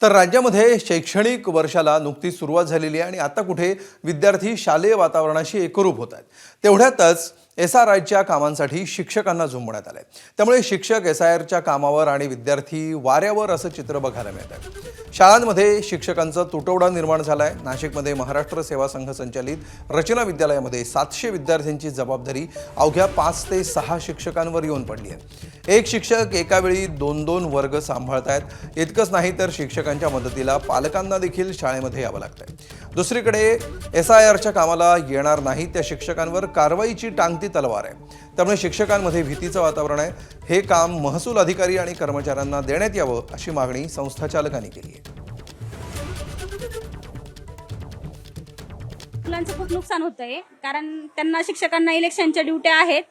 तर राज्यामध्ये शैक्षणिक वर्षाला नुकतीच सुरुवात झालेली आहे आणि आता कुठे विद्यार्थी शालेय वातावरणाशी एकरूप होत आहेत। तेवढ्यातच SRIच्या कामांसाठी शिक्षकांना झुंबण्यात आलंय। त्यामुळे शिक्षक SIRच्या कामावर आणि विद्यार्थी वाऱ्यावर असं चित्र बघायला मिळत आहे। शाळांमध्ये शिक्षकांचा तुटवडा निर्माण झालाय। नाशिकमध्ये महाराष्ट्र सेवा संघ संचालित रचना विद्यालयामध्ये 700 विद्यार्थ्यांची जबाबदारी अवघ्या 5 ते 6 शिक्षकांवर येऊन पडली आहे। एक शिक्षक एका वेळी 2-2 वर्ग सांभाळतायत। इतकंच नाही तर शिक्षकांच्या मदतीला पालकांना देखील शाळेमध्ये यावं लागतंय। दुसरीकडे SIRच्या कामाला येणार नाही त्या शिक्षकांवर कारवाईची टांगती तलवार आहे। त्यामुळे शिक्षकांमध्ये भीतीचं वातावरण आहे। हे काम महसूल अधिकारी आणि कर्मचाऱ्यांना देण्यात यावं अशी मागणी संस्थाचालकांनी केली आहे। मुलांचं खूप नुकसान होतंय, कारण त्यांना शिक्षकांना इलेक्शनच्या ड्युट्या आहेत,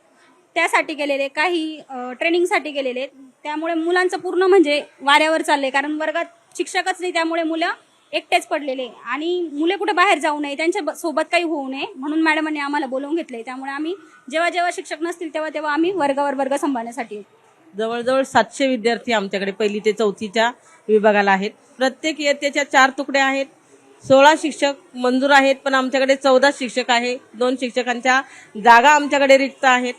त्यासाठी गेलेले, काही ट्रेनिंगसाठी गेलेले। त्यामुळे मुलांचं पूर्ण म्हणजे वाऱ्यावर चाललंय, कारण वर्गात शिक्षकच नाही, त्यामुळे मुलं एकटेच पडलेले आणि मुले कुठे बाहेर जाऊ नये, त्यांच्या सोबत काही होऊ नये म्हणून मॅडमांनी आम्हाला बोलवून घेतले। त्यामुळे आम्ही जेव्हा शिक्षक नसतील तेव्हा आम्ही वर्ग सांभाळण्यासाठी जवळजवळ 700 विद्यार्थी आमच्याकडे पहिली ते चौथीच्या विभागाला आहेत। प्रत्येक इयत्तेच्या 4 तुकड्या आहेत। 16 शिक्षक मंजूर आहेत, पण आमच्याकडे 14 शिक्षक आहे। 2 शिक्षकांच्या जागा आमच्याकडे रिक्त आहेत।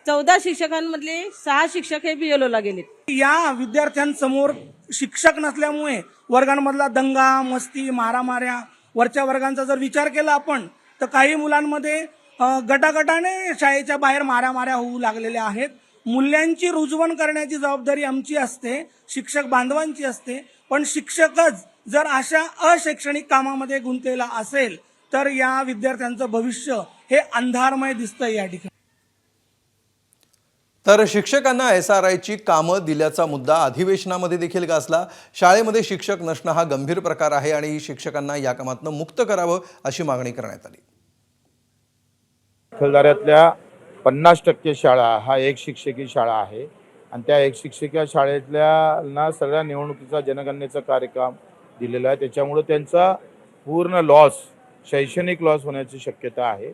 14 शिक्षकांमधले 6 शिक्षक हे BLOला गेलेत। या विद्यार्थ्यांसमोर शिक्षक नसल्यामुळे वर्गांमधला दंगा, मस्ती, मारामाऱ्या, वरच्या वर्गांचा जर विचार केला आपण तर काही मुलांमध्ये गटागटाने शाळेच्या बाहेर मारामाऱ्या होऊ लागलेल्या आहेत। मूल्यांची रुजवण करण्याची जबाबदारी आमची असते, शिक्षक बांधवांची असते, पण शिक्षकच जर अशा अशैक्षणिक कामामध्ये गुंतलेला असेल तर या विद्यार्थ्यांचं भविष्य हे अंधारमय दिसतंय या ठिकाणी। तर शिक्षकांना SRIची कामं दिल्याचा मुद्दा अधिवेशनामध्ये देखील गाजला। शाळेमध्ये शिक्षक नसणं हा गंभीर प्रकार आहे आणि शिक्षकांना या कामातून मुक्त करावं अशी मागणी करण्यात आली। चिखलदऱ्यातल्या 50% शाळा हा एक शिक्षकी शाळा आहे आणि त्या एक शिक्षिका शाळेतल्या सगळ्या निवडणुकीचा जनगणनेचा कार्यक्रम दिलेला आहे। त्याच्यामुळे त्यांचा पूर्ण लॉस, शैक्षणिक लॉस होण्याची शक्यता आहे।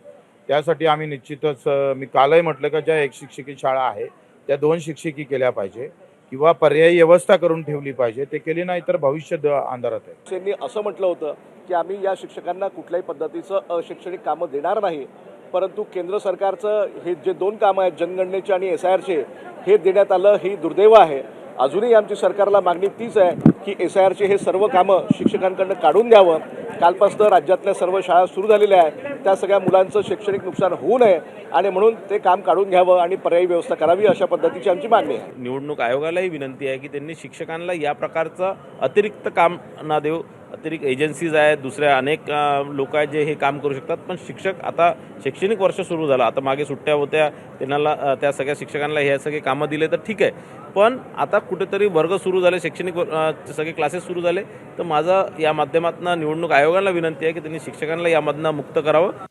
त्यासाठी आम्ही निश्चितच, मी कालही म्हटलं की ज्या एक शिक्षकी शाळा आहे त्या 2 शिक्षकी केल्या पाहिजे किंवा पर्यायी व्यवस्था करून ठेवली पाहिजे। ते केली नाही तर भविष्य अंधारात आहे। त्यांनी असं म्हटलं होतं की आम्ही या शिक्षकांना कुठल्याही पद्धतीचं अशैक्षणिक कामं देणार नाही, परंतु केंद्र सरकारचं हे जे 2 कामं आहेत जनगणनेचे आणि SIRचे हे देण्यात आलं, ही दुर्दैव आहे। अजूनही आमची सरकारला मागणी तीच आहे की SIRचे हे सर्व कामं शिक्षकांकडून काढून द्यावं। कालपासून राज्यातल्या सर्व शाळा सुरू झालेल्या आहेत, त्या सगळ्या मुलांचं शैक्षणिक नुकसान होऊ नये आणि म्हणून ते काम काढून घ्यावं आणि पर्यायी व्यवस्था करावी, अशा पद्धतीची आमची मागणी आहे। निवडणूक आयोगालाही विनंती आहे की त्यांनी शिक्षकांना या प्रकारचं अतिरिक्त काम न देऊ। अतिरिक्त एजन्सीज आहेत, दुसऱ्या अनेक लोक आहेत जे हे काम करू शकतात, पण शिक्षक आता शैक्षणिक वर्ष सुरू झालं, आता मागे सुट्ट्या होत्या, त्यांना त्या सगळ्या शिक्षकांना हे सगळे कामं दिले तर ठीक आहे, पण आता कुठेतरी वर्ग सुरू झाले, शैक्षणिक सगळे क्लासेस सुरू झाले, तर माझं या माध्यमातून निवडणूक आयोगाला विनंती आहे की त्यांनी शिक्षकांना यामधनं मुक्त करावं।